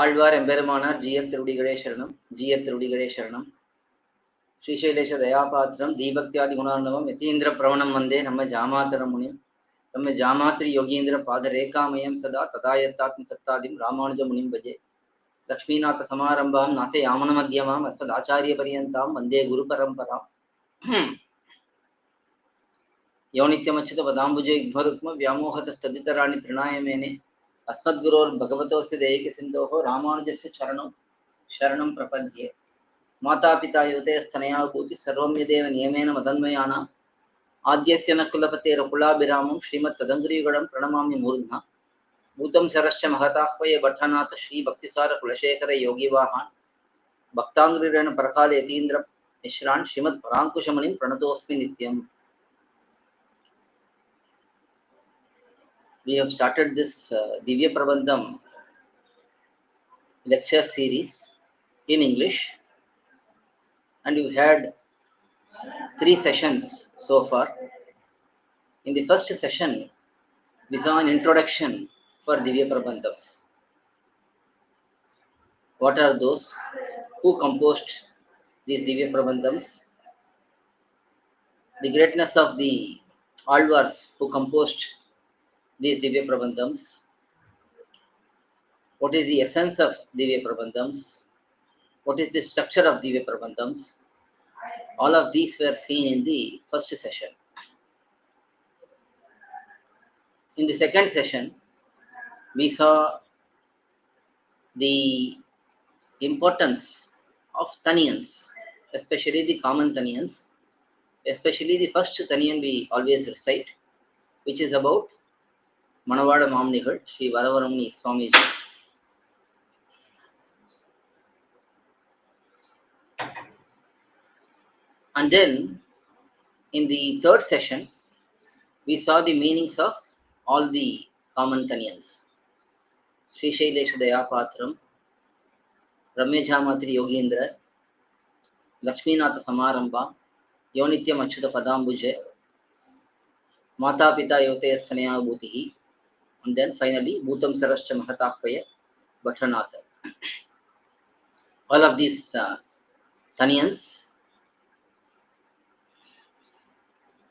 ஆழ்வார் எம்பெருமானார் ஜீயர் திருடிகளே சரணம். ஜீயர் திருடிகளே சரணம். ஸ்ரீசைலேஷ தயாபாத்திரம் தீபக்தியாதி குணார்ணவம் யதீந்திர பிரவணம் வந்தே நம்ம ஜாமாத்தர முனிம் நம்ம ஜாமாத்திரி யோகீந்திர பாத ரேகாமயம் சதா ததாயத்தாத்ம சத்தாதிம் ராமானுஜ முனிம் பஜே. லக்ஷ்மீநாத சமாரம்பாம் நாதே யாமன மத்தியமாம் அஸ்மத் ஆச்சாரிய பரியந்தாம் வந்தே குரு பரம்பராம். யோனித்யமச்சுத பதாம்புஜே யுக்மருக்ம வியாமோகதஸ்ததிதராணி திருநாயமேனே அஸ்மத்குரோர் பகவதோஸ்ய தேயிக சிந்தோஹோ ராமானுஜஸ்ய சரணம் பிரபத்யே. மாதா பிதா யுவதயஸ்தனயா பூதி சர்வம் யதேவ நியமேன மதன்மயானாம் ஆத்யஸ்ய ந குலபதேரகுலாபிராமம் ஸ்ரீமத் ததங்கிரியுகடம் பிரணமாமி மூர்த்னா. பூதம் சரஸ்ச மகதாஹ்வய பட்டநாத ஸ்ரீ பக்திசார குலசேகர யோகிவாஹான் பக்தாங்கிரிரண பரகால யதீந்திர மிஸ்ரான் ஸ்ரீமத் பராங்குஷமணிம் பிரணதோஸ்மி நித்யம். We have started this dhivyaprabandham lecture series in English, and we've had 3 sessions so far. In the first session, we saw an introduction for dhivyaprabandhams. What are those? Who composed these dhivyaprabandhams? The greatness of the Alvars who composed these dhivyaprabandhams. What is the essence of dhivyaprabandhams? What is the structure of dhivyaprabandhams? All of these were seen in the first session. In the second session, we saw the importance of Taniyans, especially the common Taniyans, especially the first Taniyan we always recite, which is about Manavada Mamnigal, Sri Varavaramani Swamiji. And then, in the third session, we saw the meanings of all the common Taniyans. Sri Shailesha Dayapatram, Ramya Jamatri Yogindra, Lakshminatha Samaramba, Yonityam Achyuta Padambuje, Mata Pita Yotayasthanaya Bhutihi, and then finally Bhutam Sarascha Mahatahvaya Bhatranatha. All of these Taniyans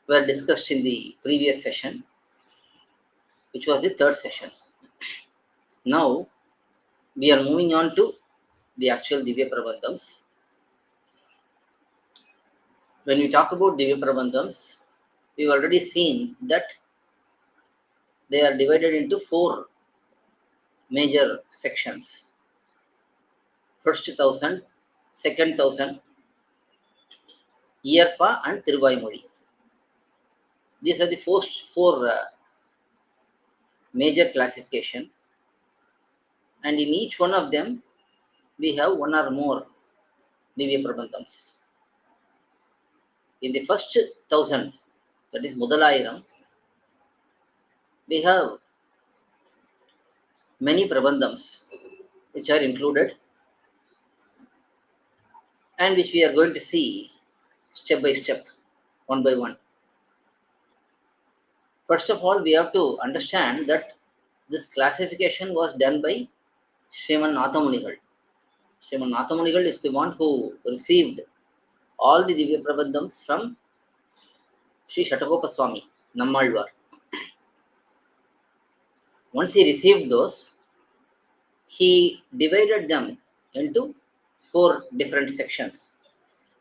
were discussed in the previous session, which was the third session. Now we are moving on to the actual dhivyaprabandhams. When we talk about dhivyaprabandhams, we've already seen that they are divided into 4 major sections. First 1000, second 1000, Iyarpa and Thiruvaimozhi. These are the first 4 major classification, and in each one of them we have one or more dhivyaprabandhams. In the first 1000, that is Mudalayiram, we have many prabandhams which are included and which we are going to see step by step, one by one. First of all, we have to understand that this classification was done by Sriman Nathamunigal. Sriman Nathamunigal is the one who received all the dhivyaprabandhams from Sri Shatagopa Swami, Nammalvar. Once he received those, he divided them into 4 different sections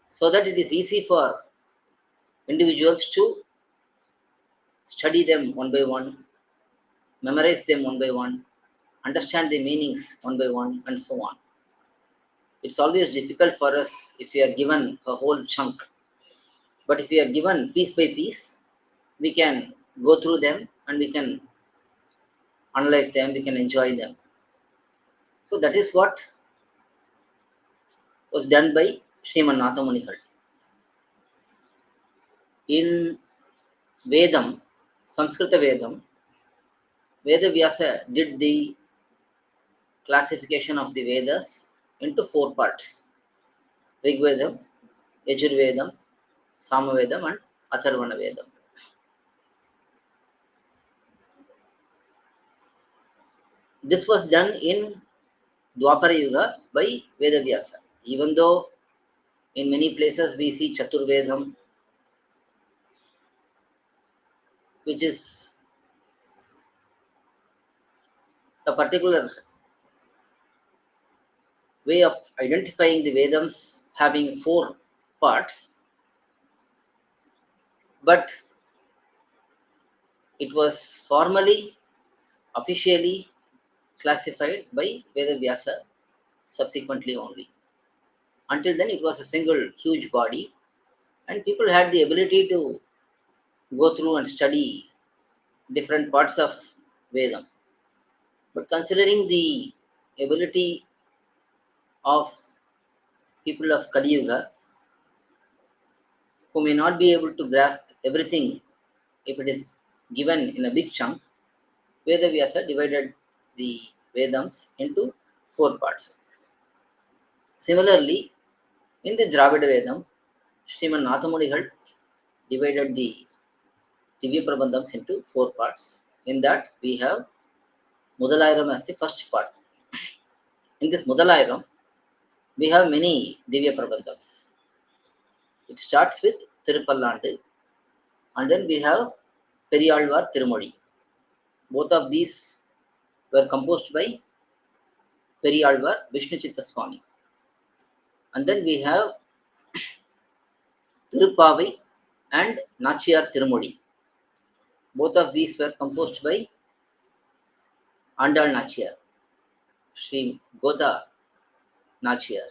so that it is easy for individuals to study them one by one, memorize them one by one, understand the meanings one by one, and so on. It's always difficult for us if we are given a whole chunk. But if we are given piece by piece, we can go through them and we can analyze them, we can enjoy them. So that is what was done by Sriman Nathamunigal. In Vedam, Sanskrita Vedam, Vedavyasa did the classification of the Vedas into 4 parts: Rigvedam, Yajurvedam, Samavedam, and Atharvana Vedam. This was done in Dwapara Yuga by Vedavyasa. Even though in many places we see Chaturvedam, which is a particular way of identifying the Vedams having 4 parts, but it was formally, officially classified by Vedavyasa subsequently only. Until then, it was a single huge body, and people had the ability to go through and study different parts of Vedam. But considering the ability of people of Kali Yuga, who may not be able to grasp everything if it is given in a big chunk, Vedavyasa divided the Vedams into 4 parts. Similarly, in the Dravida Vedam, Sriman Nathamunigal divided the dhivyaprabandhams into 4 parts. In that, we have Mudalairam as the first part. In this Mudalairam, we have many dhivyaprabandhams. It starts with Tirupallandu, and then we have Perialvar Tirumozhi. Both of these were composed by Perialvar Vishnuchitta swAmy. And then we have Tirupavai and Nachiyar Tirumozhi. Both of these were composed by Andal Nachiyar, Sri Goda Nachiyar.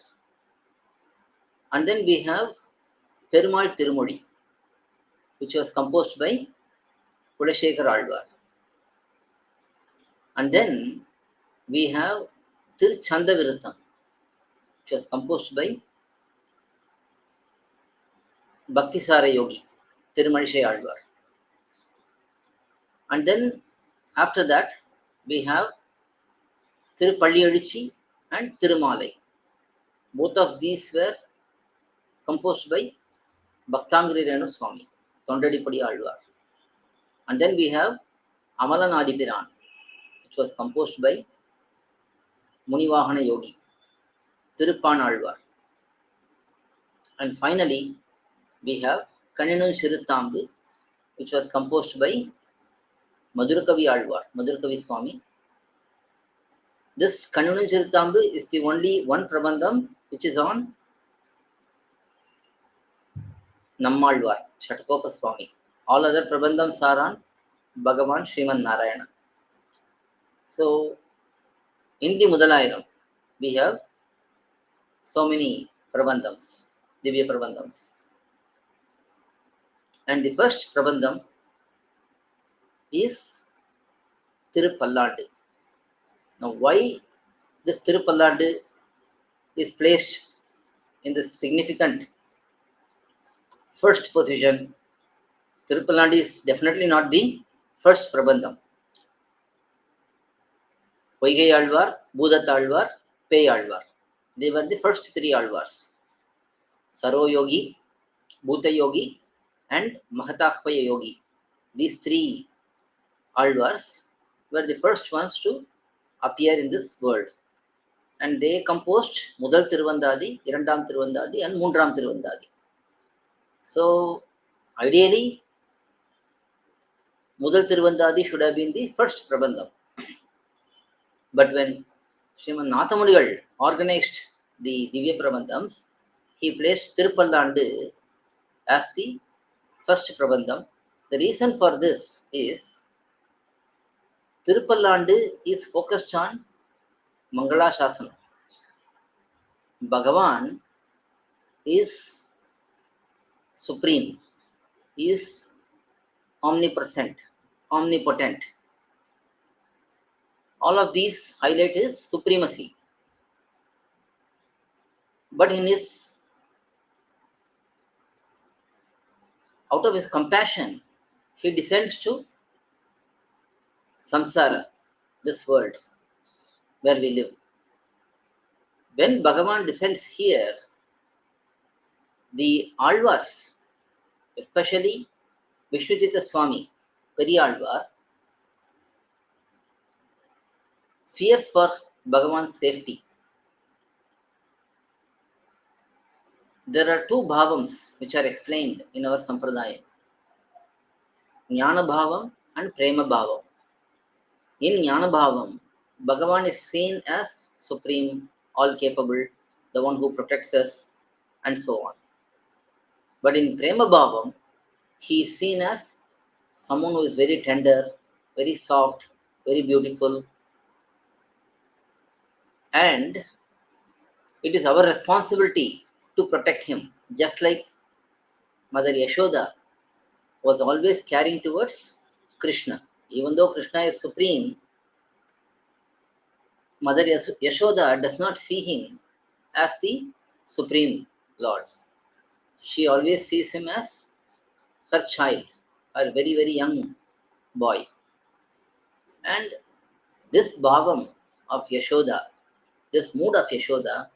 And then we have Perumal Tirumozhi, which was composed by Kulashekar Alvar. And then we have Tiruchandaviruttam, which was composed by Bhaktisara Yogi, Tirumalizhai Alvar. And then after that, we have Tirupalli and Tirumalai. Both of these were composed by Bhaktangiri Renu swAmy, Tondadipadi Alvar. And then we have Amalanadipiran, which was composed by Munivahana Yogi, Tiruppan Alvar. And finally, we have Kaninun Shiruthambu, which was composed by Madurakavi Alvar, Madurakavi swAmy. This Kaninun Shiruthambu is the only one Prabandham which is on Nammalvar, Shatakopa swAmy. All other Prabandhams are on Bhagavan Sriman Narayana. So, in the Mudalairam, we have so many Prabandhams, Divya Prabandhams. And the first Prabandham is Tirupallandu. Now, why this Tirupallandu is placed in the significant first position? Tirupallandu is definitely not the first Prabandham. Poigai Alvar, Bhudat Alvar, Pei Alvar. They were the first 3 Alvars. Saro Yogi, Bhuta Yogi, and Mahatahvaya Yogi. These 3 Alvars were the first ones to appear in this world. And they composed Mudal Tiruvandadi, Irandam Tiruvandadi, and Moondram Tiruvandadi. So, ideally, Mudal Tiruvandadi should have been the first Prabandham. But when Sriman Nathamunigal organized the Divya Prabandhams, he placed Tirupallandu as the first Prabandham. The reason for this is Tirupallandu is focused on Mangala Shasana. Bhagavan is supreme, is omnipresent, omnipotent. All of these highlight his supremacy. But in his, out of his compassion, he descends to samsara, this world where we live. When Bhagavan descends here, the Alvars, especially Vishnuchitta swAmy, Perialvar, fears for Bhagavan's safety. There are two bhavams which are explained in our sampradaya. Jnana bhavam and prema bhavam. In Jnana bhavam, Bhagavan is seen as supreme, all capable, the one who protects us, and so on. But in prema bhavam, he is seen as someone who is very tender, very soft, very beautiful, and it is our responsibility to protect him, just like Mother Yashoda was always caring towards Krishna. Even though Krishna is supreme, Mother Yashoda does not see him as the supreme Lord. She always sees him as her child, her very, very young boy. And this bhavam of Yashoda, this mood of Yashoda,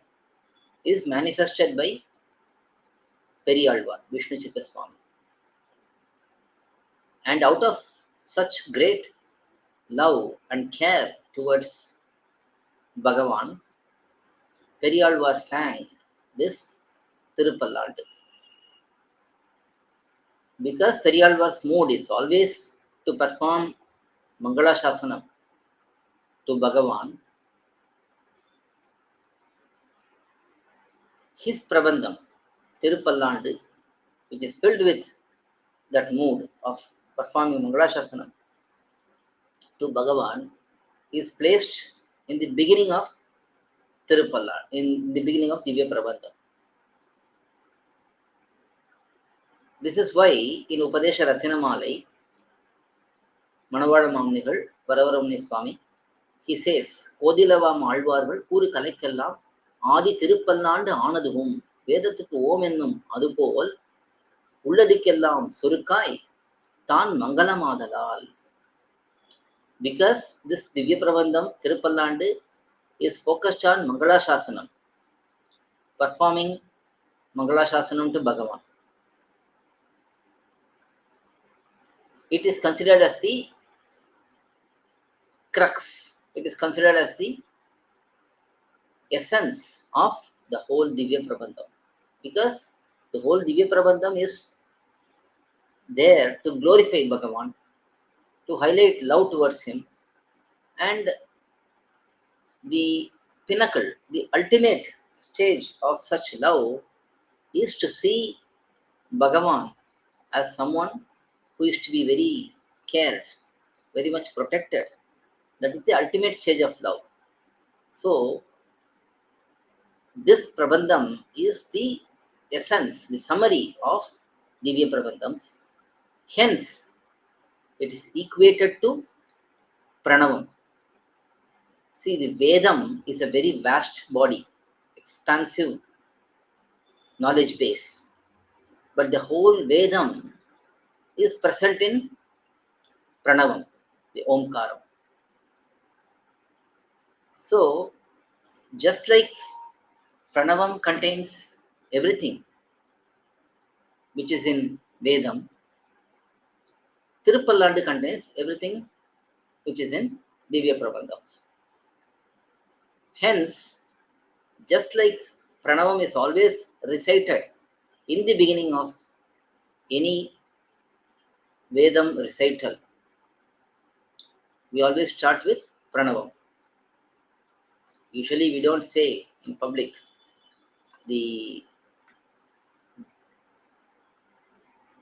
is manifested by Perialvar, Vishnu Chitta Swami. And out of such great love and care towards Bhagavan, Perialvar sang this Tirupallandu. Because Perialvar's mood is always to perform Mangala Shasanam to Bhagavan, his Prabandham, Tirupallandu, which is filled with that mood of performing Mangala Shasanam to Bhagavan, is placed in the beginning of Tirupallandu, in the beginning of Dhivyaprabandham. This is why in Upadesha Rathinamalai, Manavada Mamnigal, Varavaramni Swami, he says, Kodilavam Alvargal, Kuru Kalekkellam, Adi Tirupallandu Anadhum, Vedathukku Om Ennum Adupol, Ulladikkellam Surukai, Tan Mangalamadalal. Because this Divya Prabandham, Tirupallandu, is focused on Mangala Shasanam, performing Mangala Shasanam to Bhagavan. It is considered as the crux, it is considered as the essence of the whole Divya Prabandham. Because the whole Divya Prabandham is there to glorify Bhagavan, to highlight love towards him, and the pinnacle, the ultimate stage of such love is to see Bhagavan as someone who is to be very cared, very much protected. That is the ultimate stage of love. So, this Prabandham is the essence, the summary of Divya Prabandhams. Hence, it is equated to Pranavam. See, the Vedam is a very vast body, expansive knowledge base. But the whole Vedam is present in Pranavam, the Omkaram. So, just like Pranavam contains everything which is in Vedam, Tirupallandu contains everything which is in Divya Prabandhams. Hence, just like Pranavam is always recited in the beginning of any Vedam recital, we always start with Pranavam. Usually we don't say in public the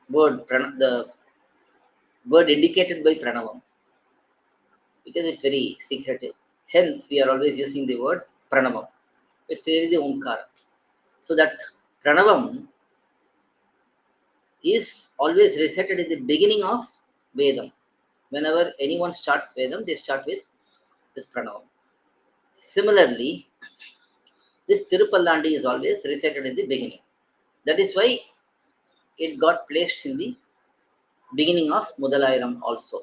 the word indicated by Pranavam, because it's very secretive. Hence, we are always using the word Pranavam. It's really the Omkara. So that Pranavam is always recited at the beginning of Vedam. Whenever anyone starts Vedam, they start with this Pranavam. Similarly, this Tirupallandu is always recited at the beginning. That is why it got placed in the beginning of Mudalayaram also.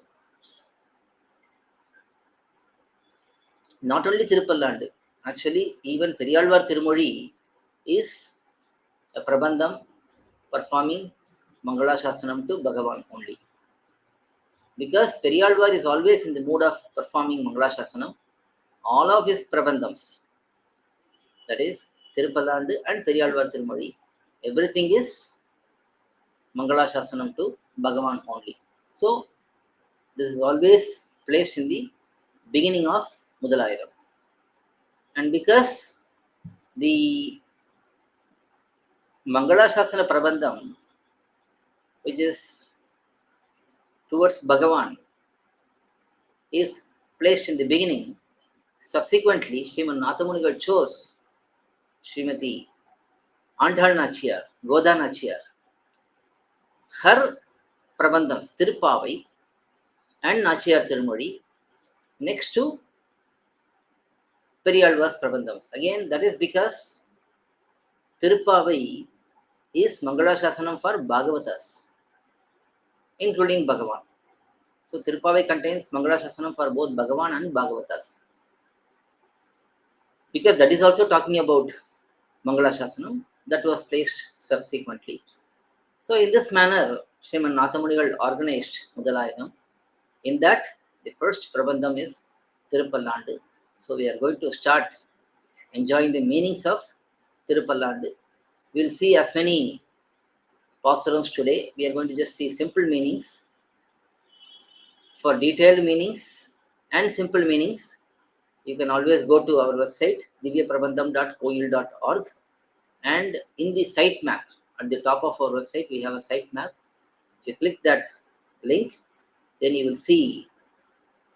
Not only Tirupallandu, actually even Perialvar Tirumozhi is a Prabandham performing Mangala Shasanam to Bhagavan only. Because Perialvar is always in the mood of performing Mangala Shasanam, all of his Prabandhams, that is Tirupallandu and Perialvar Tirumozhi, everything is Mangalashasanam to Bhagavan only. So this is always placed in the beginning of Mudalayadam. And because the Mangalashasana Prabandham, which is towards Bhagavan, is placed in the beginning, subsequently Sriman Nathamunigal chose Srimati Andhal Nachiyar, Goda Nachiyar, her Prabandhams, Tirupavai and Nachiyar Tirumozhi, next to Perialvar's Prabandhams. Again, that is because Tirupavai is Mangalashasanam for Bhagavatas, including Bhagavan. So Tirupavai contains Mangalashasanam for both Bhagavan and Bhagavatas. Because that is also talking about Mangalashasanam, that was placed subsequently. So in this manner, Sriman Nathamunigal organized Mudalayadam. In that, the first Prabandham is Tirupallandu. So we are going to start enjoying the meanings of Tirupallandu. We will see as many pAsurams today. We are going to just see simple meanings. For detailed meanings and simple meanings, you can always go to our website dhivyaprabandham.coil.org, and in the site map at the top of our website we have a site map. If you click that link, then you will see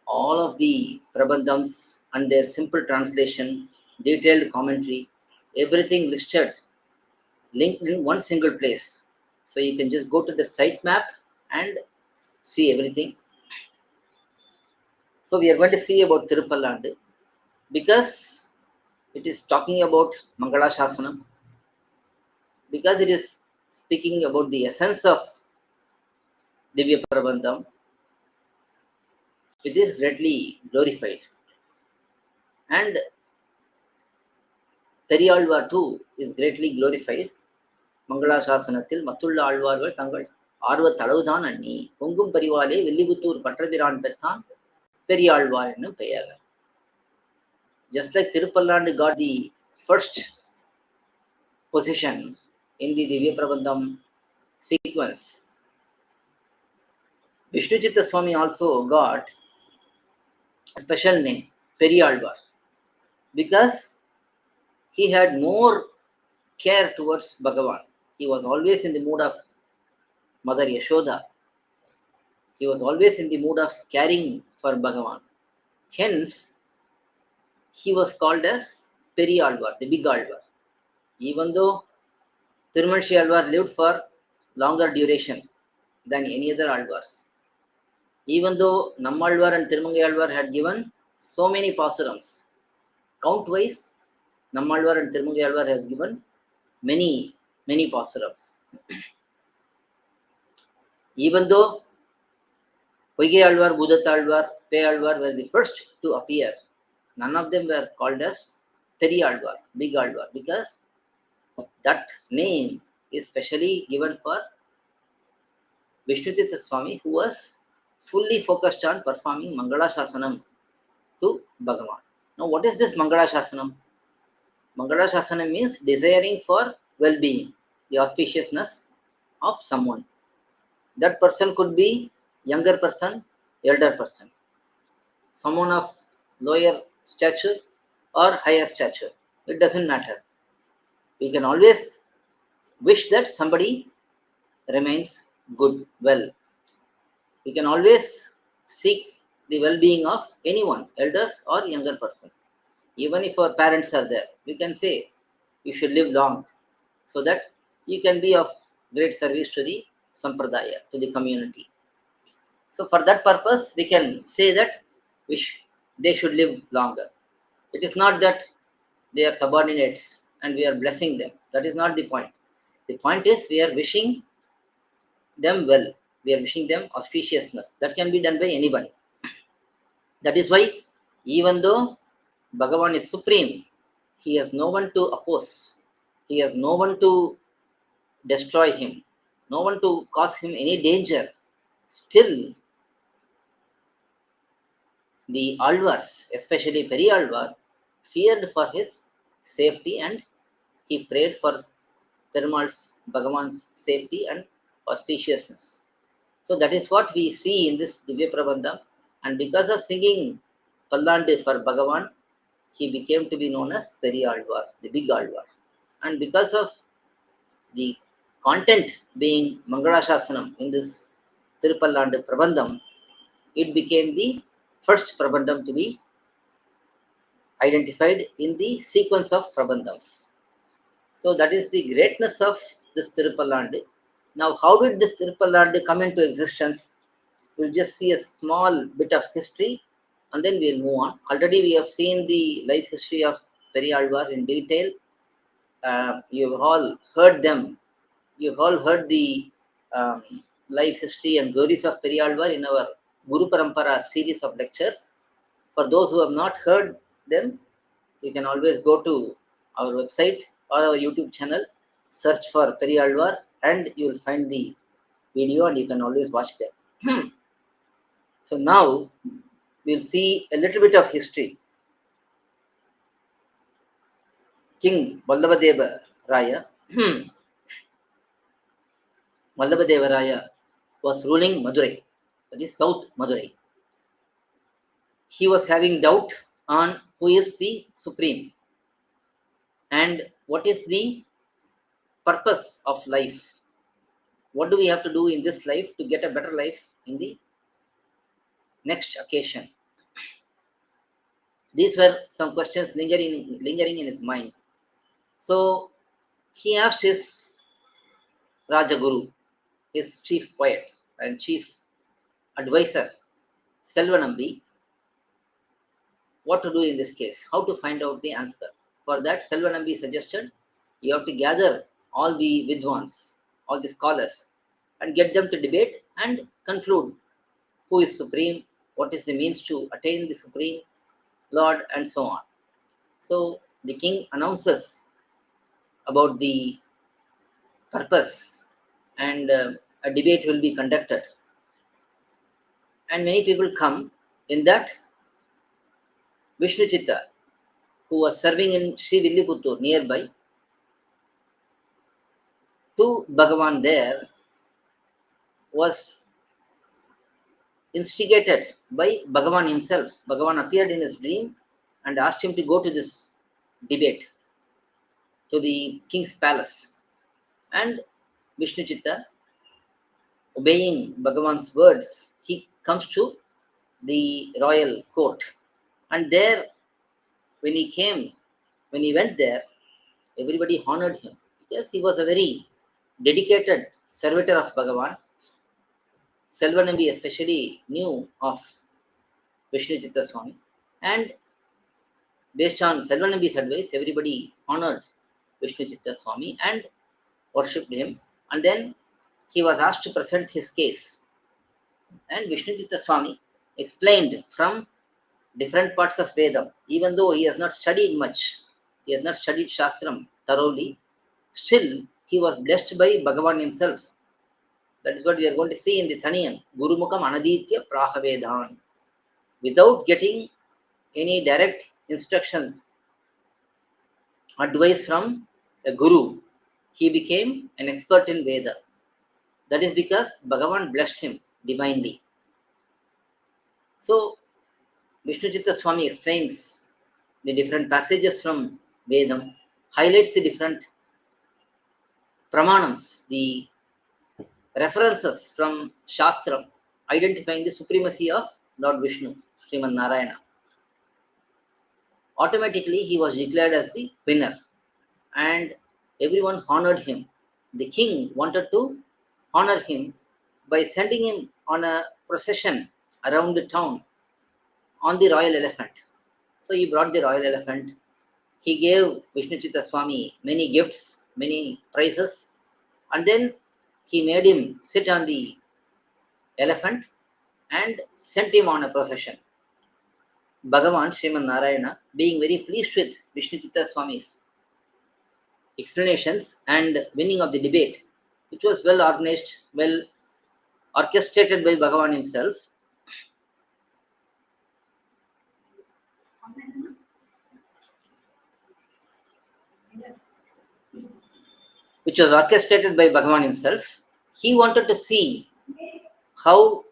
all of the Prabandhams and their simple translation, detailed commentary, everything listed, linked in one single place. So you can just go to the site map and see everything. So we are going to see about Tirupallandu because it is talking about Mangalashasanam, because it is speaking about the essence of Divya Prabandham. It is greatly glorified. And Perialvar too is greatly glorified. Mangalashasanattil Mattulla Alvargal Tangal Arva Talavuthan Anni Pongum Parivale Villivuttur Patraviran Pethan Perialvar ennum Peyar. Just like Tirupallandu got the first position in the Divya Prabandham sequence, Vishnuchitta swAmy also got a special name, Perialvar, because he had more care towards Bhagavan. He was always in the mood of Mother Yashoda. He was always in the mood of caring for Bhagavan. Hence, he was called as Perialvar, the big Alvar. Even though Tirumanshi Alvar lived for longer duration than any other Alvars. Even though Nammalvar and Tirumangai Alvar had given so many pAsurams, count-wise, Nammalvar and Tirumangai Alvar have given many pAsurams. Even though Poigai Alvar, Bhudathalvar, Peyalvar were the first to appear, none of them were called as Perialvar, big Alvar, because that name is specially given for Vishnuchitta swAmy, who was fully focused on performing Mangalashasanam to Bhagavan. Now, what is this Mangalashasanam? Mangalashasanam means desiring for well-being, the auspiciousness of someone. That person could be younger person, elder person, someone of lower stature or higher stature. It doesn't matter. We can always wish that somebody remains good, well. We can always seek the well-being of anyone, elders or younger persons. Even if our parents are there, we can say you should live long so that you can be of great service to the sampradaya, to the community. So for that purpose, we can say that they should live longer. It is not that they are subordinates and we are blessing them. That is not the point. The point is we are wishing them well. We are wishing them auspiciousness. That can be done by anybody. That is why even though Bhagavan is supreme, he has no one to oppose. He has no one to destroy him, no one to cause him any danger. Still, the Alvars, especially Perialvar, feared for his safety and he prayed for Perumal's Bhagavan's safety and auspiciousness. So that is what we see in this Divya Prabandham. And because of singing Pallandu for Bhagavan, he became to be known as Perialvar, the big Alvar. And because of the content being Mangalashasanam in this Tirupallandu Prabandham, it became the first Prabandham to be identified in the sequence of Prabandhams. So that is the greatness of this Tirupallandu. Now, how did this Tirupallandu come into existence? We'll just see a small bit of history and then we'll move on. Already we have seen the life history of Perialvar in detail. You've all heard them. You've all heard the um, life history and glories of Perialvar in our Guru Parampara series of lectures. For those who have not heard them, you can always go to our website or our YouTube channel, search for Perialvar, and you will find the video and you can always watch them. So now we'll see a little bit of history. King Vallabhadeva Raya, Vallabhadeva Raya was ruling Madurai, that is South Madurai. He was having doubt on who is the supreme and what is the purpose of life. What do we have to do in this life to get a better life in the next occasion? These were some questions lingering in his mind. So he asked his Rajaguru, his chief poet and chief advisor, Selvanambi, what to do in this case, how to find out the answer. For that, Selvanambi suggested you have to gather all the Vidwans, all the scholars, and get them to debate and conclude who is supreme, what is the means to attain the supreme Lord, and so on. So the king announces about the purpose and a debate will be conducted. And many people come. In that, Vishnu Chitta, who was serving in Sri Villiputtur nearby, to Bhagavan there, was instigated by Bhagavan himself. Bhagavan appeared in his dream and asked him to go to this debate, to the king's palace. And Vishnu Chitta, obeying Bhagavan's words, he comes to the royal court. And there, when he went there, everybody honored him because he was a very dedicated servitor of Bhagavan. Selvanambi especially knew of Vishnu Chitta Swami, and based on Selvanambi's advice, everybody honored Vishnu Chitta Swami and worshipped him. And then he was asked to present his case. And Vishnu Chitta Swami explained from different parts of Vedam, even though he has not studied much, he has not studied Shastram thoroughly, still he was blessed by Bhagavan himself. That is what we are going to see in the Taniyan. Guru Mukam Anaditya Prahavedhan. Without getting any direct instructions, advice from a guru, he became an expert in Veda. That is because Bhagavan blessed him divinely. So, Vishnu Chitta Swami explains the different passages from Vedam, highlights the different pramanams, the references from Shastram, identifying the supremacy of Lord Vishnu, Sriman Narayana. Automatically, he was declared as the winner, and everyone honored him. The king wanted to honor him by sending him on a procession around the town on the royal elephant. So he brought the royal elephant. He gave Vishnu Chitta Swami many gifts, many prizes, and then he made him sit on the elephant and sent him on a procession. Bhagavan Sriman Narayana, being very pleased with Vishnu Chitta Swami's explanations and winning of the debate, which was well organized, well orchestrated by Bhagavan himself, which was orchestrated by Bhagavan himself. He wanted to see how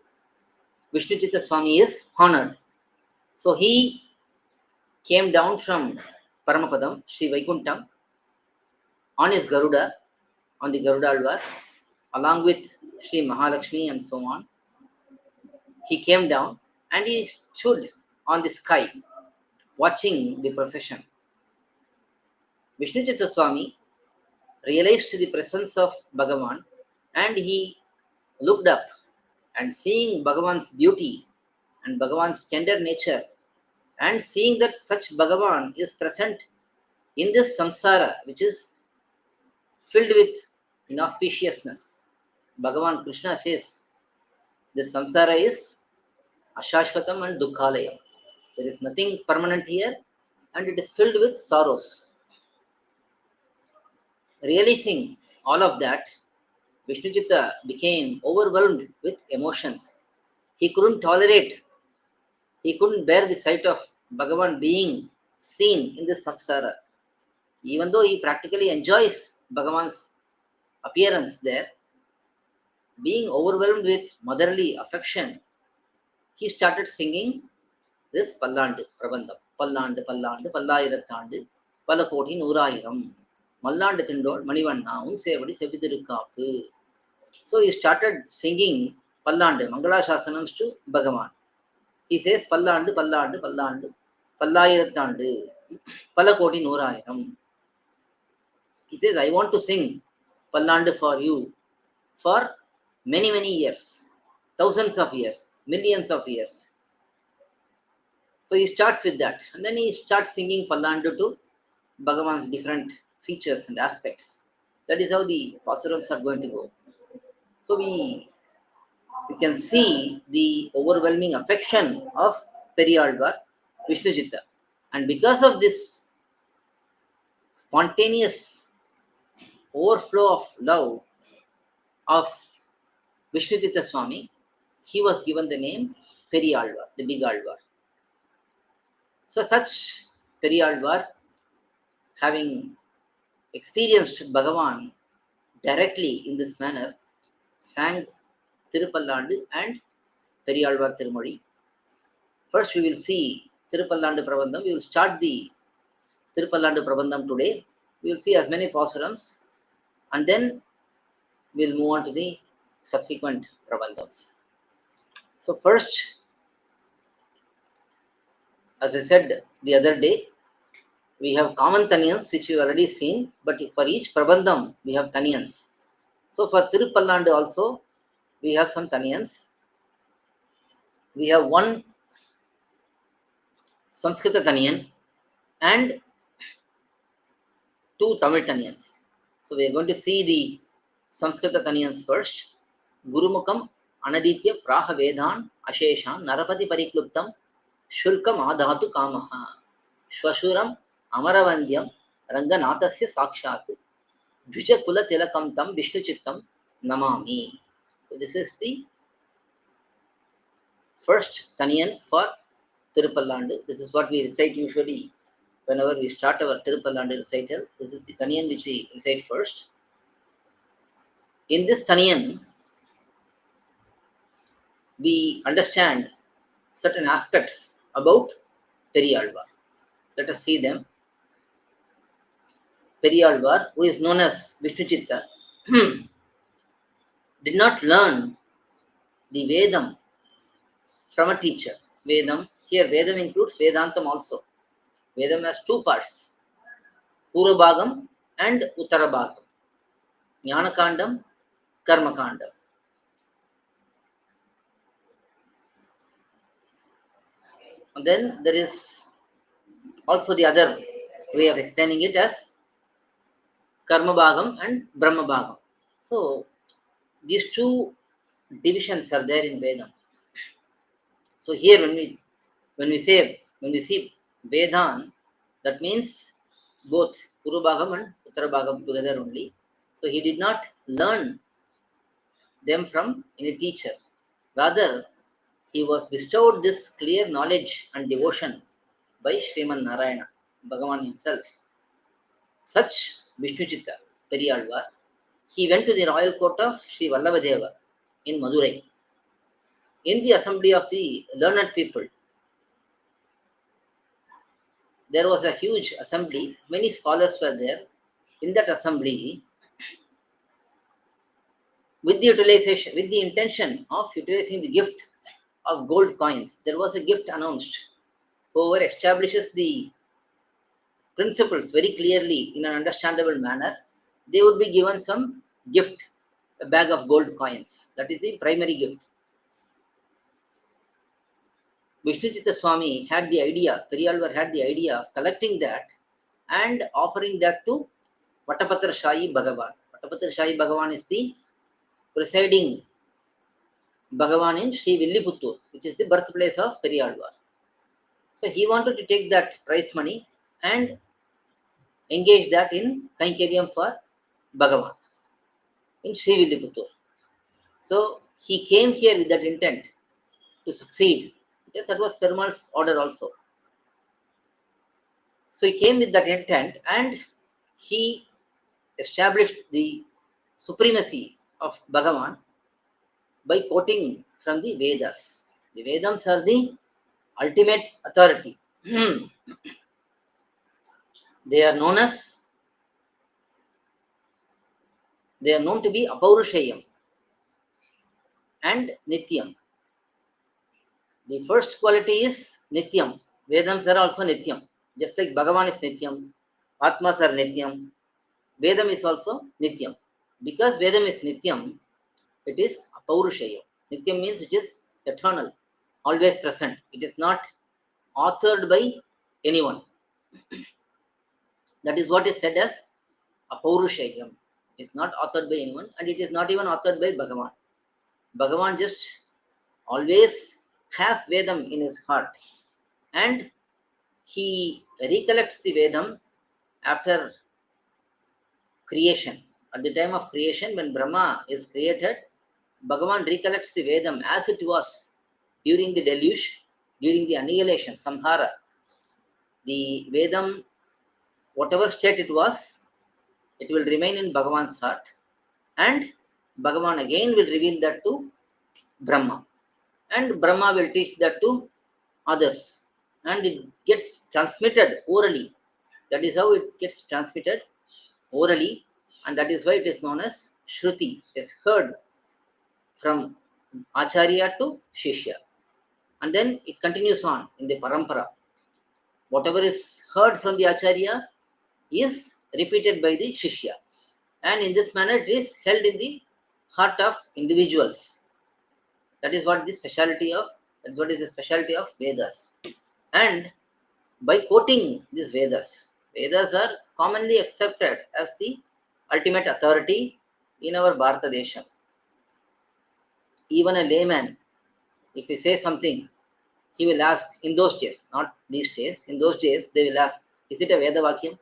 Vishnuchitta Swami is honored. So he came down from Paramapadam, Sri Vaikuntham, on his Garuda, on the Garudalvar, along with Sri Mahalakshmi and so on. He came down and he stood on the sky watching the procession. Vishnuchitta Swami realized the presence of Bhagavan and he looked up, and seeing Bhagavan's beauty and Bhagavan's tender nature, and seeing that such Bhagavan is present in this samsara, which is filled with inauspiciousness. Bhagavan Krishna says, this samsara is ashashvatam and dukkhalayam. There is nothing permanent here and it is filled with sorrows. Realizing all of that, Vishnuchitta became overwhelmed with emotions. He couldn't bear the sight of Bhagavan being seen in this samsara. Even though he practically enjoys Bhagavan's appearance there, being overwhelmed with motherly affection, he started singing this Pallandu, Prabandham. Pallandu, Pallandu, Pallayirathandu, Palakoti Nooraayiram, Mallandu Thindol, Manivanna, Unsevadi Sevitirukkaappu. So he started singing Pallandu, Mangala Shasanams to Bhagavan. He says Pallandu, Pallandu, Pallandu, Pallayirathandu, Palakoti Nooraayiram. He says, I want to sing Pallandu for you for many, many years, thousands of years, millions of years. So he starts with that. And then he starts singing Pallandu to Bhagavan's different features and aspects. That is how the pAsurams are going to go. So we can see the overwhelming affection of Perialvar, Vishnuchitta. And because of this spontaneous overflow of love of Vishnuchitta Swami, he was given the name Perialvar, the big Alvar. So such Perialvar, having experienced Bhagavan directly in this manner, sang Tirupallandu and Perialvar Tirumozhi. First we will see Tirupallandu Prabandham. We will start the Tirupallandu Prabandham today. We will see as many pAsurams and then we will move on to the subsequent Prabandhams. So first, as I said the other day, we have common Taniyans which we have already seen, but for each Prabandham we have Taniyans. So for Tirupallandu also we have some Taniyans. We have one Sanskrita Taniyan and two Tamil Taniyans. So we are going to see the Sanskrita Taniyans first. Gurumukam Anaditya Praha Vedan Asheshan Narapati Parikluptam Shulkam Adhatu Kamaha Shwashuram Amaravandyam Ranganathasya Sakshat Dvijakula Tilakam Tam Vishnuchittam Namami. So this is the first Taniyan for Tirupallandu. This is what we recite usually whenever we start our Tirupallandu recital. This is the Taniyan which we recite first. In this Taniyan, we understand certain aspects about Perialvar. Let us see them. Perialvar, who is known as Vishnuchitta, did not learn the Vedam from a teacher. Vedam, here Vedam includes Vedantam also. Vedam has two parts, Purvabhagam and Uttarabhagam, Jnanakandam, Karmakandam. And then there is also the other way of explaining it as Karma Bhagam and Brahma Bhagam. So these two divisions are there in Vedam. So here when we see Vedan, that means both Purva Bhagam and Uttara Bhagam together only. So he did not learn them from any teacher. Rather, he was bestowed this clear knowledge and devotion by Sriman Narayana, Bhagavan himself. Such Vishnuchitta, Perialvar, he went to the royal court of Sri Vallabhadeva in Madurai. In the assembly of the learned people, there was a huge assembly. Many scholars were there. In that assembly, with the intention of utilizing the gift of gold coins, there was a gift announced. Whoever establishes the principles very clearly in an understandable manner, they would be given some gift, a bag of gold coins. That is the primary gift. Vishnuchitta Swami had the idea, Perialvar had the idea of collecting that and offering that to Vattapatra Shahi Bhagavan. Vattapatra Shahi Bhagavan is the presiding Bhagavan in Sri Villiputtur, which is the birthplace of Perialvar. So he wanted to take that prize money and engage that in Kainkeriam for Bhagavan in Sri Villiputtur. So he came here with that intent to succeed. Yes, that was Perumal's order also. So he came with that intent and he established the supremacy of Bhagavan by quoting from the Vedas. The Vedas are the ultimate authority. They are known to be Apaurushayam and Nityam. The first quality is Nityam. Vedams are also Nityam. Just like Bhagavan is Nityam, Atmas are Nityam, Vedam is also Nityam. Because Vedam is Nityam, it is Apaurushayam. Nityam means which is eternal, always present. It is not authored by anyone. That is what is said as Apaurushayam. It is not authored by anyone and it is not even authored by Bhagavan. Bhagavan just always has Vedam in his heart and he recollects the Vedam after creation. At the time of creation, when Brahma is created, Bhagavan recollects the Vedam as it was during the deluge, during the annihilation, samhara. The Vedam, whatever state it was, it will remain in Bhagavan's heart and Bhagavan again will reveal that to Brahma and Brahma will teach that to others and it gets transmitted orally. That is how it gets transmitted orally and that is why it is known as Shruti. It is heard from Acharya to Shishya and then it continues on in the Parampara. Whatever is heard from the Acharya is repeated by the Shishya and in this manner it is held in the heart of individuals. That is what the speciality of Vedas. And by quoting these Vedas are commonly accepted as the ultimate authority in our Bharata Desha. Even a layman, if he says something, he will ask in those days, not these days, in those days they will ask, is it a Veda Vakyam?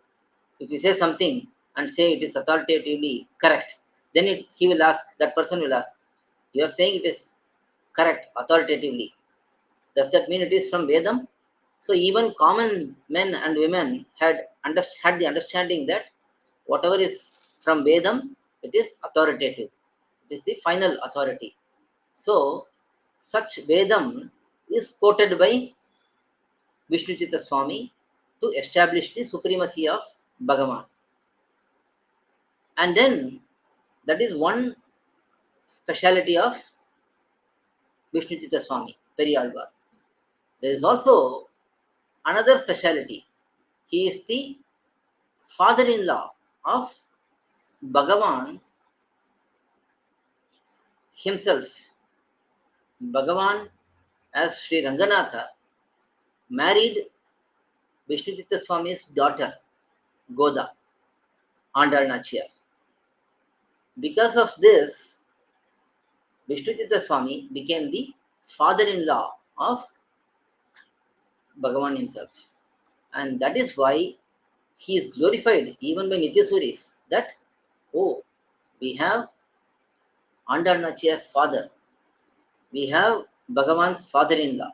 If you say something and say it is authoritatively correct, then he will ask, that person will ask, you are saying it is correct authoritatively. Does that mean it is from Vedam? So even common men and women had the understanding that whatever is from Vedam, it is authoritative. It is the final authority. So such Vedam is quoted by Vishnuchitta Swami to establish the supremacy of Bhagavan. And then that is one speciality of Vishnuchitta Swami, Perialvar. There is also another speciality. He is the father-in-law of Bhagavan himself. Bhagavan as Sri Ranganatha married Vishnuchitta Swami's daughter, Goda, Andal Nachiyar. Because of this, Vishnuchitta Swami became the father-in-law of Bhagavan himself. And that is why he is glorified even by Nityasuris that, oh, we have Andal Nachiyar's father, we have Bhagavan's father-in-law.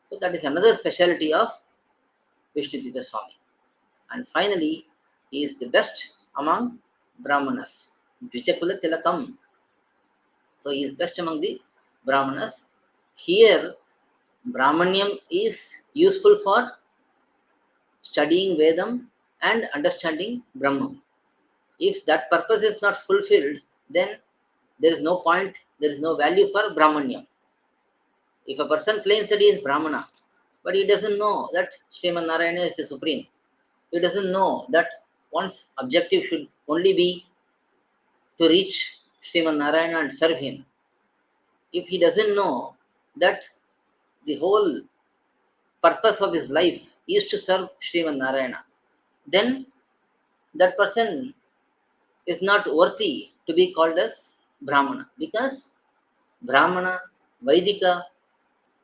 So that is another speciality of Vishnuchitta Swami. And finally, he is the best among Brahmanas. Dvijakula Tilakam. So he is best among the Brahmanas. Here, Brahmanyam is useful for studying Vedam and understanding Brahman. If that purpose is not fulfilled, then there is no point, there is no value for Brahmanyam. If a person claims that he is Brahmana, but he doesn't know that Sriman Narayana is the Supreme, he doesn't know that one's objective should only be to reach Sriman Narayana and serve him. If he doesn't know that the whole purpose of his life is to serve Sriman Narayana, then that person is not worthy to be called as Brahmana, because Brahmana, Vaidika,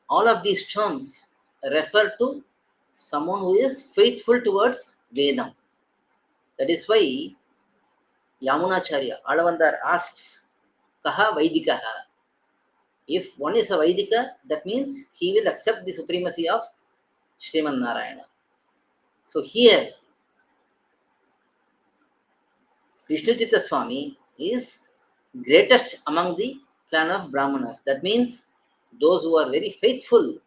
all of these terms refer to someone who is faithful towards Vedam. That is why Yamunacharya, Alavandar asks, Kaha Vaidikaha? If one is a Vaidika, that means he will accept the supremacy of Sriman Narayana. So here, Vishnuchitta Swami is greatest among the clan of Brahmanas. That means those who are very faithful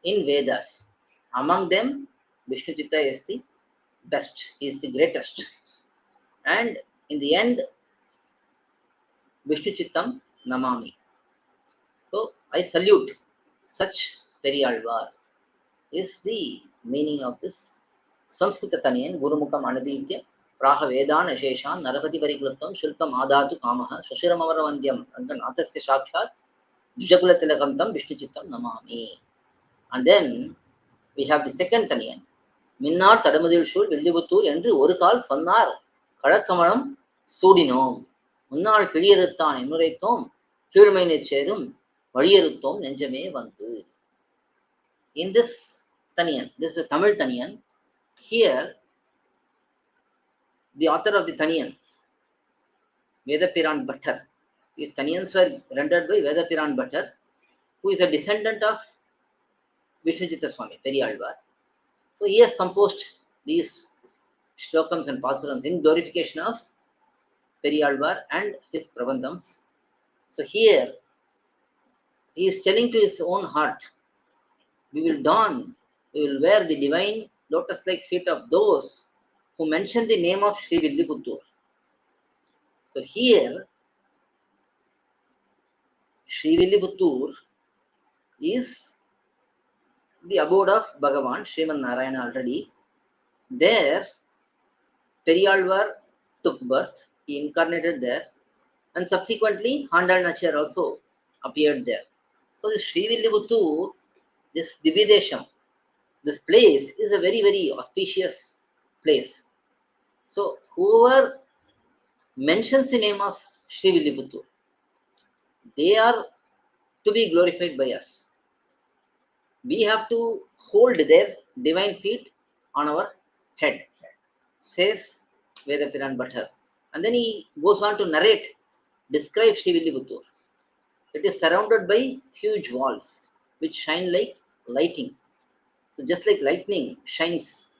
in Vedas. Among them, Vishnuchitta is the best, he is the greatest. And in the end, Vishnuchittam Namami. So I salute such Perialvar is the meaning of this Sanskrita Taniyan Gurumukam Anaditya Praha Vedan Asheshan Narapati Pariklaptam Shulkam Adatu Kamaha Shashiramavaravandhyam Ranganathasya Shakshat Dvijakula Tilakamtam Vishnuchittam Namami. And then we have the second Taniyan. Minnar Tadamadil Shul Villibuttur என்று ஒரு கால் சொன்னார் கழக்கமலம் சூடினோம் முன்னாள் கிழியறுத்தான் என்னுரைத்தோம் கீழ்மையினை சேரும் வழியறுத்தோம் நெஞ்சமே வந்து. In this Taniyan, this is a Tamil Taniyan. Here, the author of the Taniyan, Vedapiran Bhattar, these Taniyans were rendered by Vedapiran Bhattar, who is a descendant of Vishnuchitta Swami, Perialvar. So he has composed these shlokams and pAsurams in glorification of Perialvar and his Prabandhams. So here, he is telling to his own heart, we will wear the divine lotus-like feet of those who mention the name of Sri Villiputtur. So here, Sri Villiputtur is the abode of Bhagavan, Sriman Narayana already. There, Perialvar took birth, he incarnated there, and subsequently Handal Nachar also appeared there. So this Sri Villiputtur, this Dividesham, this place is a very, very auspicious place. So whoever mentions the name of Sri Villiputtur, they are to be glorified by us. We have to hold their divine feet on our head, says Vedapiran Bhattar. And then he goes on to narrate, describe Sri Villiputtur. It is surrounded by huge walls which shine like lighting. So just like lightning shines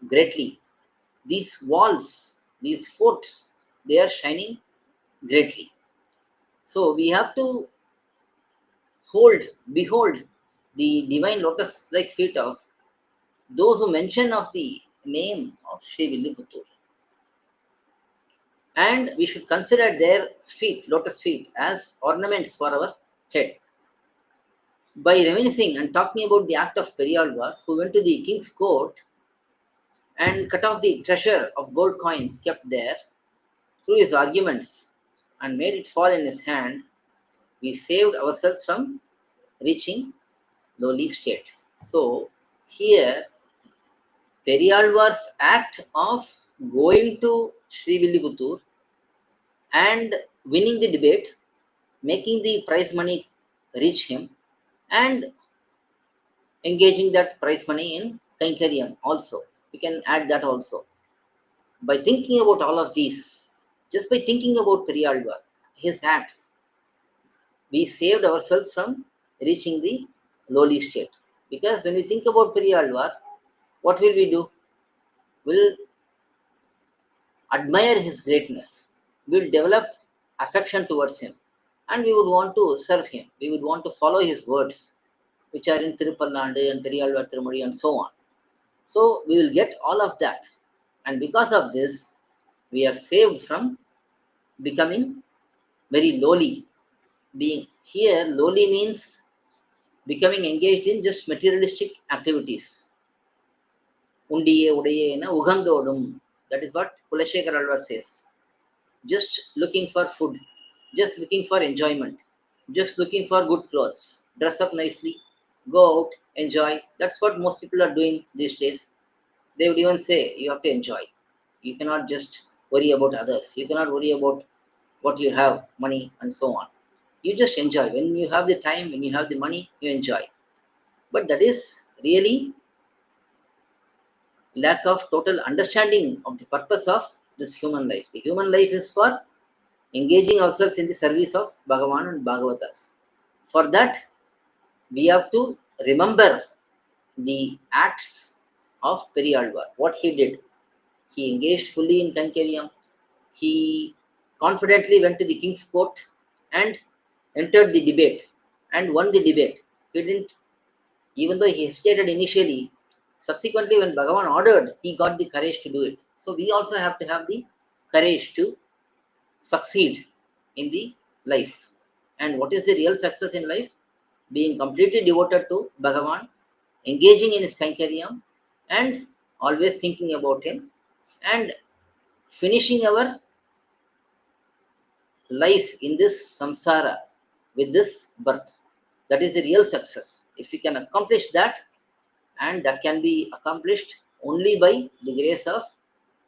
greatly, these walls, these forts, they are shining greatly. So we have to behold the divine lotus-like feet of those who mention of the name of Sri Villiputtur. And we should consider their feet, lotus feet, as ornaments for our head. By reminiscing and talking about the act of Perialvar, who went to the king's court and cut off the treasure of gold coins kept there through his arguments and made it fall in his hand, we saved ourselves from reaching lowly state. So here, Perialvar's act of going to Sri Villiputtur and winning the debate, making the prize money reach him, and engaging that prize money in Kainkaryam also. We can add that also. By thinking about all of these, just by thinking about Perialvar, his acts, we saved ourselves from reaching the lowly state. Because when we think about Perialvar, what will we do? We'll admire his greatness. we'll develop affection towards him, and we would want to serve him. We would want to follow his words, which are in Tirupallandu and Perialvar Tirumadi and so on. So we will get all of that. And because of this, we are saved from becoming very lowly. Being here, lowly means becoming engaged in just materialistic activities. Undiye udaye na ugandodum. That is what Kulashekar Alvar says. Just looking for food, just looking for enjoyment, just looking for good clothes, dress up nicely, go out, enjoy. That's what most people are doing these days. They would even say you have to enjoy. You cannot just worry about others. You cannot worry about what you have, money, and so on. You just enjoy. When you have the time, when you have the money, you enjoy. But that is really lack of total understanding of the purpose of this human life. The human life is for engaging ourselves in the service of Bhagavan and Bhagavatas. For that, we have to remember the acts of Perialvar, what he did. He engaged fully in Kankaryam. He confidently went to the king's court and entered the debate and won the debate. He didn't, even though he hesitated initially, subsequently when Bhagavan ordered, he got the courage to do it. So we also have to have the courage to succeed in the life. And what is the real success in life? Being completely devoted to Bhagavan, engaging in his Kankaryam, and always thinking about him, and finishing our life in this samsara with this birth. That is the real success. If we can accomplish that, and that can be accomplished only by the grace of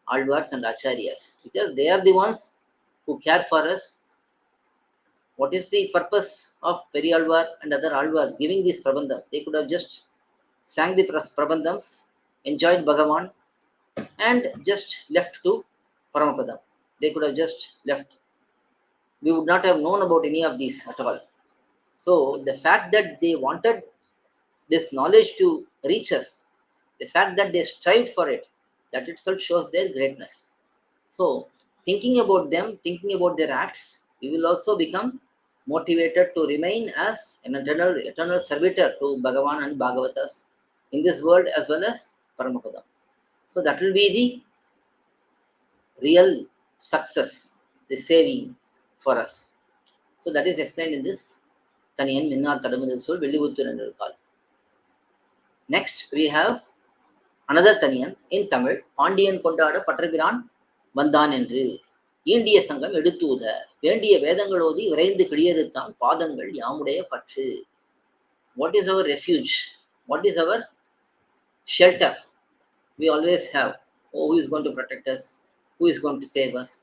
Alvars and Acharyas, because they are the ones who care for us. What is the purpose of Perialvar and other Alvars giving this Prabandham? They could have just sang the Prabandhams, enjoyed Bhagavan, and just left to Paramapadam. They could have just left. We would not have known about any of these at all. So the fact that they wanted this knowledge to reach us, the fact that they strived for it, that itself shows their greatness. So thinking about them, thinking about their acts, we will also become motivated to remain as an eternal servitor to Bhagavan and Bhagavatas in this world as well as Paramapadam. So that will be the real success, the saving for us. So that is explained in this Taniyan Minnar Tadamudal Sol Vellivuttur enru call. Next we have another Taniyan in Tamil. Pandiyan Kondada Patrapiran Vandan Endru. ஈண்டிய சங்கம் எடுத்தூத வேண்டிய வேதங்களோதி விரைந்து கிளியறுத்தான் பாதங்கள் யாமுடைய பற்று. What is our refuge? What is our shelter? We always have, oh, who is going to protect us? Who is going to save us?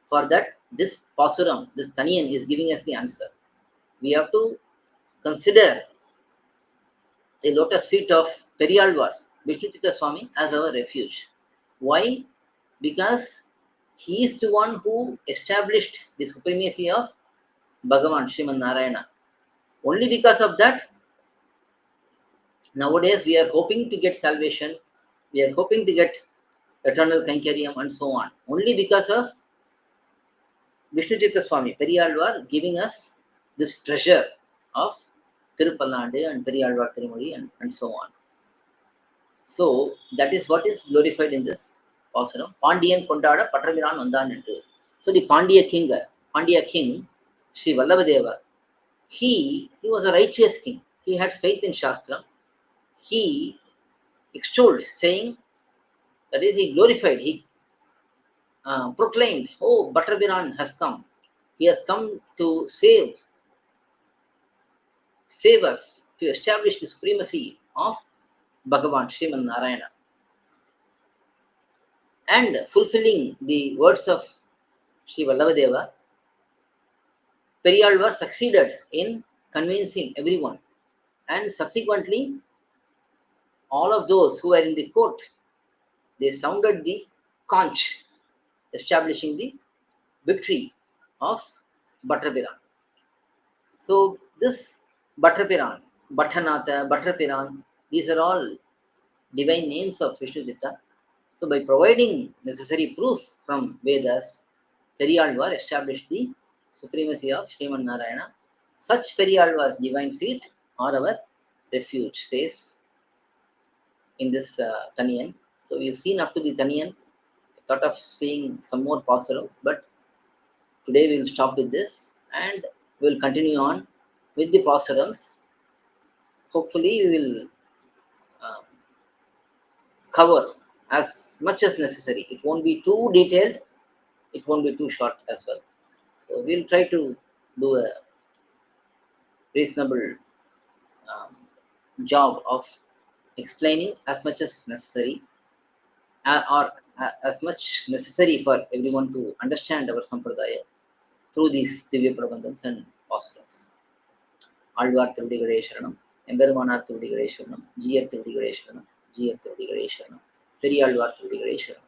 For that, this pasuram, this Taniyan is giving us the answer. We have to consider the lotus feet of Perialvar, Vishnuchita Swami, as our refuge. Why? Because he is the one who established the supremacy of Bhagavan Sriman Narayana. Only because of that, nowadays we are hoping to get salvation, we are hoping to get eternal Kankaryam and so on. Only because of Vishnuchita Swami, Perialvar, giving us this treasure of Tirupallandu and Perialvar Tirumadi and so on. So that is what is glorified in this pasuram. Pandiyan Kondada Patraviran Vandan Endru. So the Pandya king, Sri Vallabhadeva, he was a righteous king. He had faith in Shastra. He extolled, saying, that is, he glorified, he proclaimed, oh, Patraviran has come. He has come to save us, to establish the supremacy of Bhagavan Sriman Narayana. And fulfilling the words of Sri Vallabhadeva, Perialvar succeeded in convincing everyone. And subsequently, all of those who were in the court, they sounded the conch, establishing the victory of Bhatrapiran. So this Bhatrapiran, Bhattanatha, Bhatrapiran, these are all divine names of Vishnuchita. So by providing necessary proof from Vedas, Perialvar established the supremacy of Sriman Narayana. Such Perialvar's divine feet are our refuge, says in this Taniyan. So we've seen up to the Taniyan. I thought of seeing some more pAsurams, but today we'll stop with this and we'll continue on with the pAsurams. Hopefully, we will um, cover as much as necessary. It won't be too detailed, it won't be too short as well. So we'll try to do a reasonable um, job of explaining as much as necessary, or as much necessary for everyone to understand our sampradaya through these Divya Prabandhams and pAsurams. Alvar Tiruvadigalai Sharanam, Emberumanar Tiruvadigalai Sharanam, Jiyar Tiruvadigalai Sharanam, Jiyar Tiruvadigalai Sharanam, Perialvar Tiruvadigalai Sharanam.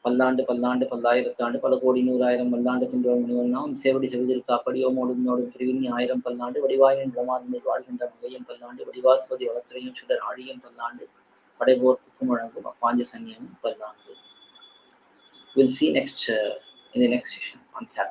பல்லாண்டு பல்லாண்டு பல்லாயிரத்தாண்டு பல கோடி நூறாயிரம் வல்லாண்டு தின்றோம் முனிவண்ணாம் சேவடி செவிதில் காப்படி ஓமோடும் நோடும் பிரிவின் ஆயிரம் பல்லாண்டு வடிவாயின் பிரமாதமில் வாழ்கின்ற முகையும் பல்லாண்டு வடிவாசுவதி வளத்திரையும் சுடர் ஆழியும் பல்லாண்டு படைபோர்க்கும் வழங்கும் பாஞ்ச சன்னியமும் பல்லாண்டு. We'll see next in the next session on Saturday.